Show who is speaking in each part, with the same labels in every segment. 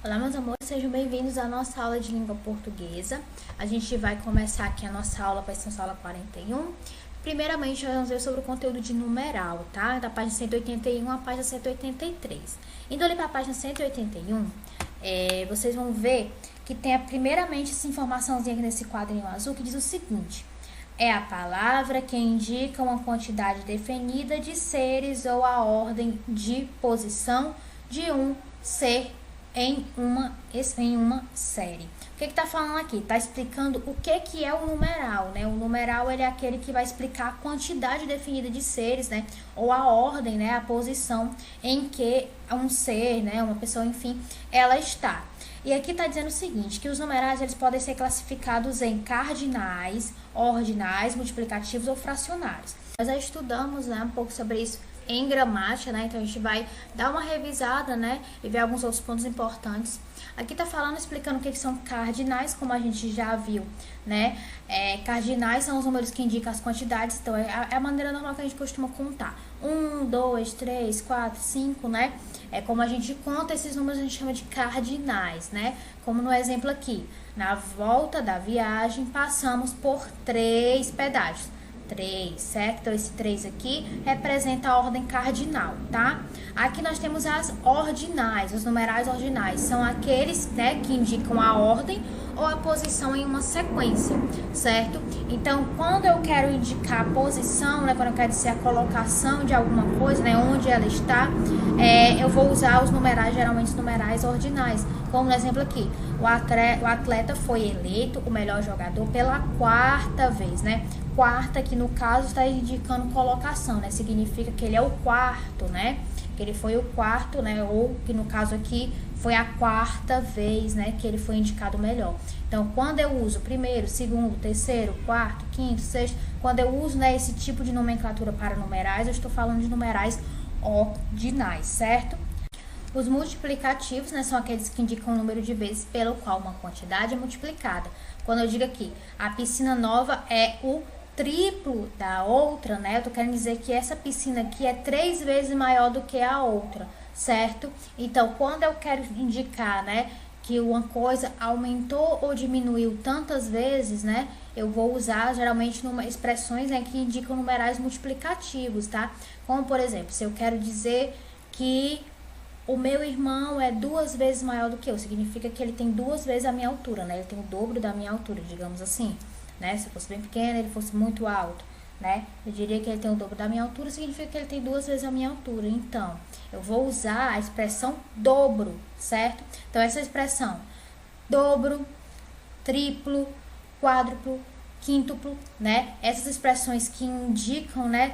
Speaker 1: Olá, meus amores, sejam bem-vindos à nossa aula de língua portuguesa. A gente vai começar aqui a nossa aula, vai ser a aula 41. Primeiramente, nós vamos ver sobre o conteúdo de numeral, tá? Da página 181 à página 183. Indo ali para a página 181, vocês vão ver que tem primeiramente essa informaçãozinha aqui nesse quadrinho azul que diz o seguinte: é a palavra que indica uma quantidade definida de seres ou a ordem de posição de um ser em uma série. O que está falando aqui? Está explicando o que é o numeral, né? O numeral ele é aquele que vai explicar a quantidade definida de seres, né? Ou a ordem, né? A posição em que um ser, né? Uma pessoa, enfim, ela está. E aqui está dizendo o seguinte, que os numerais eles podem ser classificados em cardinais, ordinais, multiplicativos ou fracionários. Nós já estudamos, né, um pouco sobre isso em gramática, né? Então a gente vai dar uma revisada, né, e ver alguns outros pontos importantes. Aqui tá falando, explicando o que são cardinais, como a gente já viu, né? Cardinais são os números que indicam as quantidades, então é a maneira normal que a gente costuma contar. 1, 2, 3, 4, 5, né? É como a gente conta esses números, a gente chama de cardinais, né? Como no exemplo aqui, na volta da viagem, passamos por 3 pedágios. 3, certo? Então, esse 3 aqui representa a ordem cardinal, tá? Aqui nós temos as ordinais, os numerais ordinais. São aqueles, né, que indicam a ordem ou a posição em uma sequência, certo? Então, quando eu quero indicar a posição, né, quando eu quero dizer a colocação de alguma coisa, né, onde ela está, eu vou usar os numerais, geralmente os numerais ordinais. Como no exemplo aqui, o atleta foi eleito o melhor jogador pela 4ª vez, né? Quarta, que no caso está indicando colocação, né? Significa que ele é o quarto, né? Que ele foi o quarto, né? Ou que no caso aqui foi a 4ª vez, né? Que ele foi indicado melhor. Então, quando eu uso primeiro, segundo, terceiro, quarto, quinto, sexto, quando eu uso, né, esse tipo de nomenclatura para numerais, eu estou falando de numerais ordinais, certo? Os multiplicativos, né, são aqueles que indicam o número de vezes pelo qual uma quantidade é multiplicada. Quando eu digo aqui, a piscina nova é o triplo da outra, né? Eu tô querendo dizer que essa piscina aqui é 3 vezes maior do que a outra, certo? Então, quando eu quero indicar, né, que uma coisa aumentou ou diminuiu tantas vezes, né, eu vou usar geralmente expressões, né, que indicam numerais multiplicativos, tá? Como, por exemplo, se eu quero dizer que o meu irmão é 2 vezes maior do que eu, significa que ele tem 2 vezes a minha altura, né? Ele tem o dobro da minha altura, digamos assim, né? Se eu fosse bem pequeno, ele fosse muito alto, né? Eu diria que ele tem o dobro da minha altura, significa que ele tem 2 vezes a minha altura. Então, eu vou usar a expressão dobro, certo? Então, essa expressão dobro, triplo, quádruplo, quíntuplo, né? Essas expressões que indicam, né,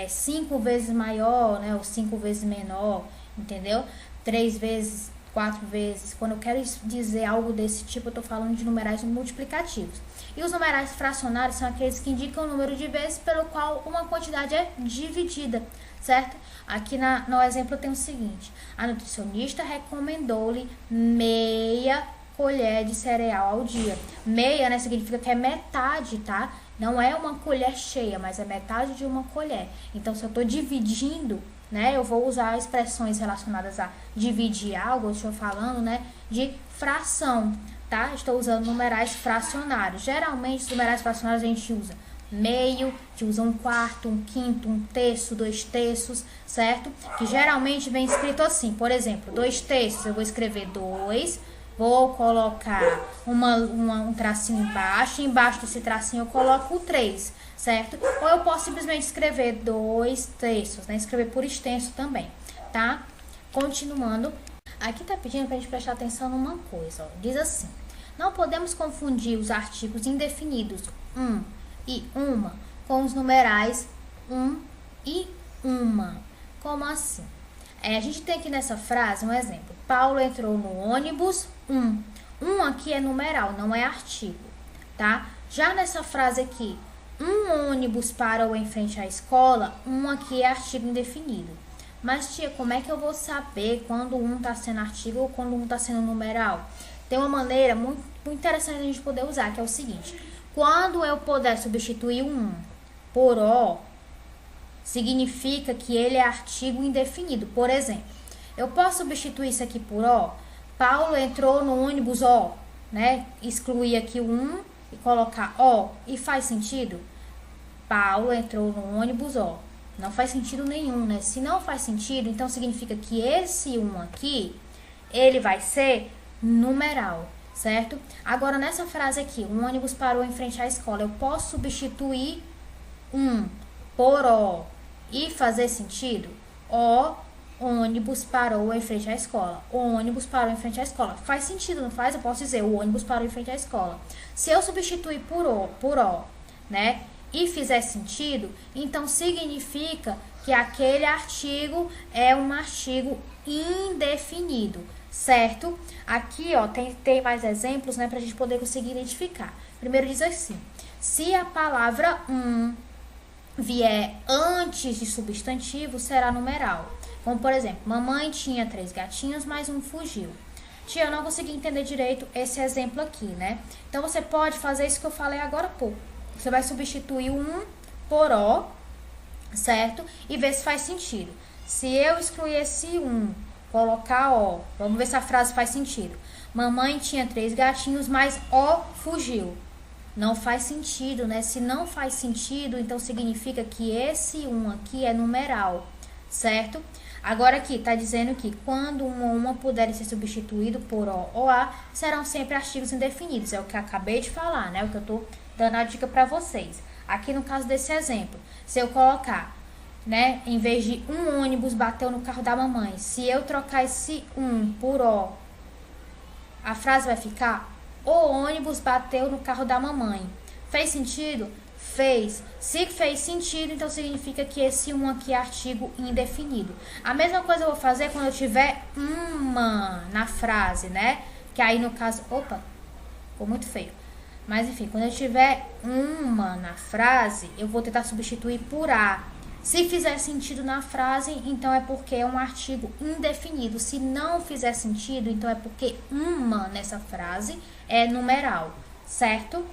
Speaker 1: 5 vezes maior, né, ou 5 vezes menor, entendeu? 3 vezes, 4 vezes. Quando eu quero dizer algo desse tipo, eu estou falando de numerais multiplicativos. E os numerais fracionários são aqueles que indicam o número de vezes pelo qual uma quantidade é dividida, certo? Aqui no exemplo tem o seguinte: a nutricionista recomendou-lhe meia colher de cereal ao dia. Meia, né, significa que é metade, tá? Não é uma colher cheia, mas é metade de uma colher. Então, se eu estou dividindo, né, eu vou usar expressões relacionadas a dividir algo, eu estou falando, né, de fração, tá? Estou usando numerais fracionários. Geralmente, os numerais fracionários a gente usa meio, a gente usa 1/4, 1/5, 1/3, 2/3, certo? Que geralmente vem escrito assim, por exemplo, 2/3, eu vou escrever 2, vou colocar um tracinho embaixo desse tracinho eu coloco o 3, certo? Ou eu posso simplesmente escrever 2/3, né? Escrever por extenso também, tá? Continuando, aqui tá pedindo pra gente prestar atenção numa coisa, ó. Diz assim: não podemos confundir os artigos indefinidos um e uma com os numerais um e uma. Como assim? A gente tem aqui nessa frase um exemplo. Paulo entrou no ônibus 1. 1 aqui é numeral, não é artigo, tá? Já nessa frase aqui, um ônibus parou em frente à escola, 1 aqui é artigo indefinido. Mas, tia, como é que eu vou saber quando um está sendo artigo ou quando um está sendo numeral? Tem uma maneira muito interessante a gente poder usar, que é o seguinte: quando eu puder substituir o 1 por o, significa que ele é artigo indefinido. Por exemplo, eu posso substituir isso aqui por o? Paulo entrou no ônibus ó, né? Excluir aqui o um e colocar ó. E faz sentido? Paulo entrou no ônibus ó. Não faz sentido nenhum, né? Se não faz sentido, então significa que esse um aqui, ele vai ser numeral, certo? Agora, nessa frase aqui, um ônibus parou em frente à escola. Eu posso substituir um por ó e fazer sentido? Ó, ônibus parou em frente à escola. O ônibus parou em frente à escola. Faz sentido, não faz? Eu posso dizer, o ônibus parou em frente à escola. Se eu substituir por ó, né? E fizer sentido, então significa que aquele artigo é um artigo indefinido, certo? Aqui, ó, tem mais exemplos, né, pra gente poder conseguir identificar. Primeiro diz assim, se a palavra vier antes de substantivo, será numeral. Como, por exemplo, mamãe tinha 3 gatinhos, mas um fugiu. Tia, eu não consegui entender direito esse exemplo aqui, né? Então, você pode fazer isso que eu falei agora há pouco. Você vai substituir um por ó, certo? E ver se faz sentido. Se eu excluir esse um, colocar ó, vamos ver se a frase faz sentido. Mamãe tinha 3 gatinhos, mas ó fugiu. Não faz sentido, né? Se não faz sentido, então significa que esse um aqui é numeral, certo? Agora aqui, tá dizendo que quando um ou uma puderem ser substituído por ó ou a, serão sempre artigos indefinidos. É o que eu acabei de falar, né? O que eu tô dando a dica para vocês. Aqui no caso desse exemplo, se eu colocar, né, em vez de um ônibus bateu no carro da mamãe, se eu trocar esse um por ó, a frase vai ficar o ônibus bateu no carro da mamãe. Fez sentido? Fez. Se fez sentido, então significa que esse um aqui é artigo indefinido. A mesma coisa eu vou fazer quando eu tiver uma na frase, né? Que aí no caso, opa, ficou muito feio. Mas enfim, quando eu tiver uma na frase, eu vou tentar substituir por a. Se fizer sentido na frase, então é porque é um artigo indefinido. Se não fizer sentido, então é porque uma nessa frase é numeral, certo?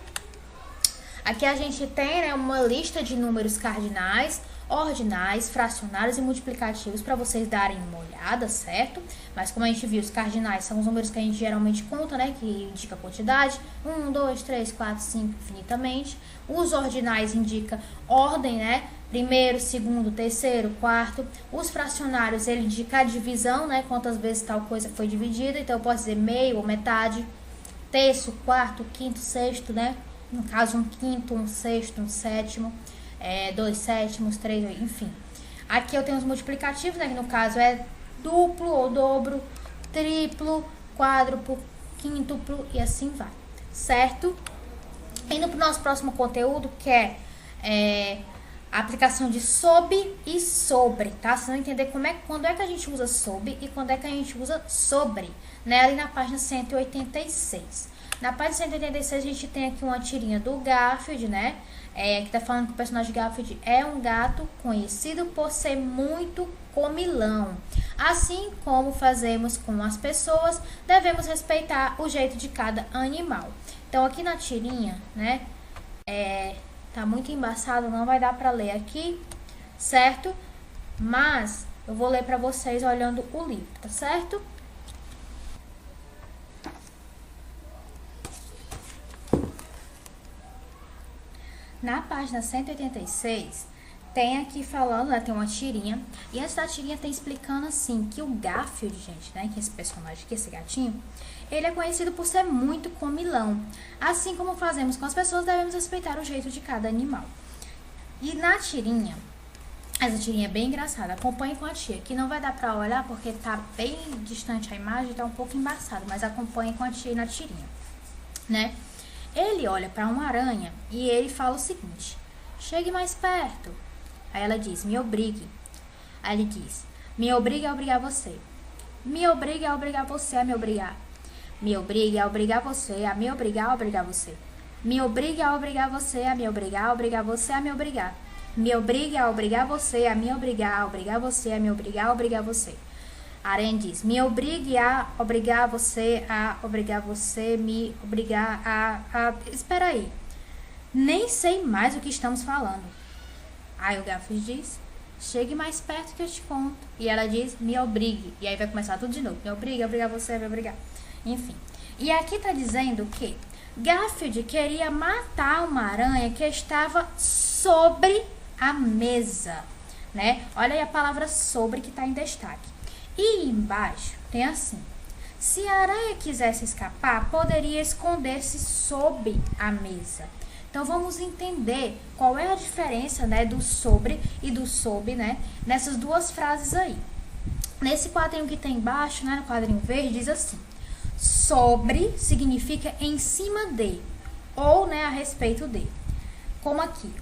Speaker 1: Aqui a gente tem, né, uma lista de números cardinais, ordinais, fracionários e multiplicativos para vocês darem uma olhada, certo? Mas como a gente viu, os cardinais são os números que a gente geralmente conta, né? Que indica a quantidade. 1, 2, 3, 4, 5, infinitamente. Os ordinais indicam ordem, né? Primeiro, segundo, terceiro, quarto. Os fracionários, ele indica a divisão, né? Quantas vezes tal coisa foi dividida. Então, eu posso dizer meio ou metade. Terço, quarto, quinto, sexto, né? No caso, um quinto, um sexto, um sétimo. 2 sétimos, 3, enfim. Aqui eu tenho os multiplicativos, né? Que no caso é duplo ou dobro, triplo, quádruplo, quíntuplo e assim vai, certo? Indo para o nosso próximo conteúdo, que é a aplicação de sob e sobre, tá? Vocês vão entender quando é que a gente usa sob e quando é que a gente usa sobre, né? Ali na página 186. Na página 186 a gente tem aqui uma tirinha do Garfield, né? Que tá falando que o personagem Garfield é um gato conhecido por ser muito comilão. Assim como fazemos com as pessoas, devemos respeitar o jeito de cada animal. Então, aqui na tirinha, né? Tá muito embaçado, não vai dar pra ler aqui, certo? Mas eu vou ler pra vocês olhando o livro, tá certo? Na página 186, tem aqui falando, né, tem uma tirinha, e antes da tirinha tem explicando assim, que o Garfield, gente, né, que esse personagem aqui, esse gatinho, ele é conhecido por ser muito comilão. Assim como fazemos com as pessoas, devemos respeitar o jeito de cada animal. E na tirinha, essa tirinha é bem engraçada, acompanhe com a tia, que não vai dar pra olhar porque tá bem distante a imagem, tá um pouco embaçado, mas acompanhe com a tia e na tirinha, né? Ele olha para uma aranha e ele fala o seguinte: chegue mais perto. Aí ela diz: me obrigue. Aí ele diz: me obrigue a obrigar você. Me obrigue a obrigar você a me obrigar. Me obrigue a obrigar você a me obrigar a obrigar você. Me obrigue a obrigar você a me obrigar a obrigar você a me obrigar. Me obrigue a obrigar você a me obrigar a obrigar você a me obrigar a obrigar você. A aranha diz: me obrigue a obrigar você a obrigar você, me obrigar a... Espera aí, nem sei mais o que estamos falando. Aí o Garfield diz: chegue mais perto que eu te conto. E ela diz, me obrigue. E aí vai começar tudo de novo. Me obrigue, obrigar você, me obrigar. Enfim. E aqui tá dizendo que Garfield queria matar uma aranha que estava sobre a mesa, né? Olha aí a palavra sobre que tá em destaque. E embaixo tem assim: se a aranha quisesse escapar, poderia esconder-se sob a mesa. Então, vamos entender qual é a diferença, né, do sobre e do sob, né, nessas duas frases aí. Nesse quadrinho que tem embaixo, né, no quadrinho verde, diz assim: sobre significa em cima de, ou, né, a respeito de. Como aqui,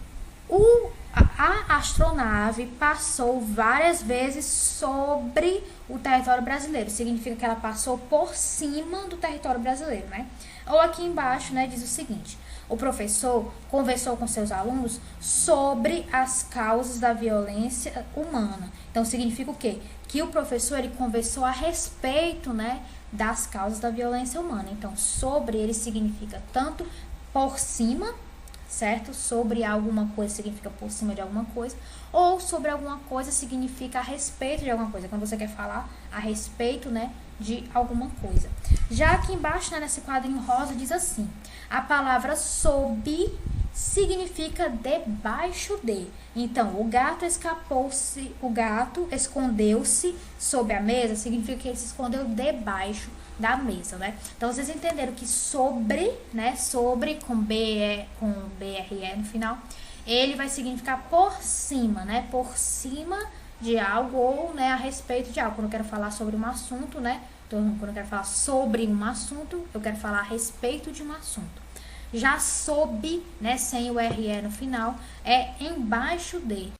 Speaker 1: a astronave passou várias vezes sobre o território brasileiro. Significa que ela passou por cima do território brasileiro, né? Ou aqui embaixo, né, diz o seguinte: o professor conversou com seus alunos sobre as causas da violência humana. Então, significa o quê? Que o professor, ele conversou a respeito, né, das causas da violência humana. Então, sobre, ele significa tanto por cima, certo? Sobre alguma coisa significa por cima de alguma coisa, ou sobre alguma coisa significa a respeito de alguma coisa, quando você quer falar a respeito, né, de alguma coisa. Já aqui embaixo, né, nesse quadrinho rosa, diz assim: a palavra sob significa debaixo de. Então, o gato escondeu-se sob a mesa, significa que ele se escondeu debaixo da mesa, né? Então, vocês entenderam que sobre, né, sobre com BRE no final, ele vai significar por cima, né? Por cima de algo ou, né, a respeito de algo. Quando eu quero falar sobre um assunto, né? Então, quando eu quero falar sobre um assunto, eu quero falar a respeito de um assunto. Já sob, né, sem o RE no final, é embaixo de.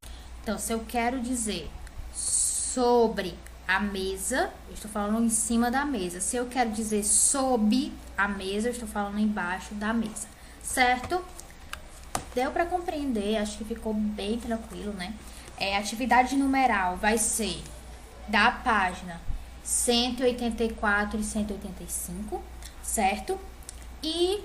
Speaker 1: Então, se eu quero dizer sobre a mesa, eu estou falando em cima da mesa. Se eu quero dizer sob a mesa, eu estou falando embaixo da mesa, certo? Deu para compreender, acho que ficou bem tranquilo, né? Atividade numeral vai ser da página 184 e 185, certo? E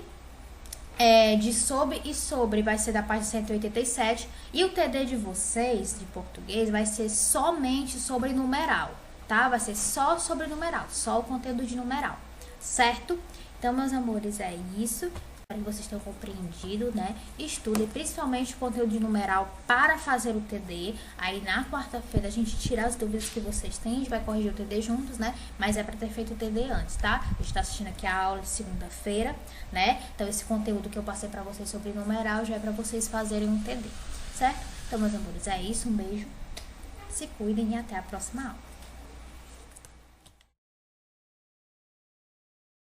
Speaker 1: de sob e sobre vai ser da página 187. E o TD de vocês, de português, vai ser somente sobre numeral, tá? Vai ser só sobre numeral, só o conteúdo de numeral, certo? Então, meus amores, é isso. Espero que vocês tenham compreendido, né? Estudem principalmente o conteúdo de numeral para fazer o TD. Aí na quarta-feira a gente tira as dúvidas que vocês têm, a gente vai corrigir o TD juntos, né? Mas é para ter feito o TD antes, tá? A gente tá assistindo aqui a aula de segunda-feira, né? Então esse conteúdo que eu passei para vocês sobre numeral já é para vocês fazerem um TD, certo? Então, meus amores, é isso. Um beijo, se cuidem e até a próxima aula.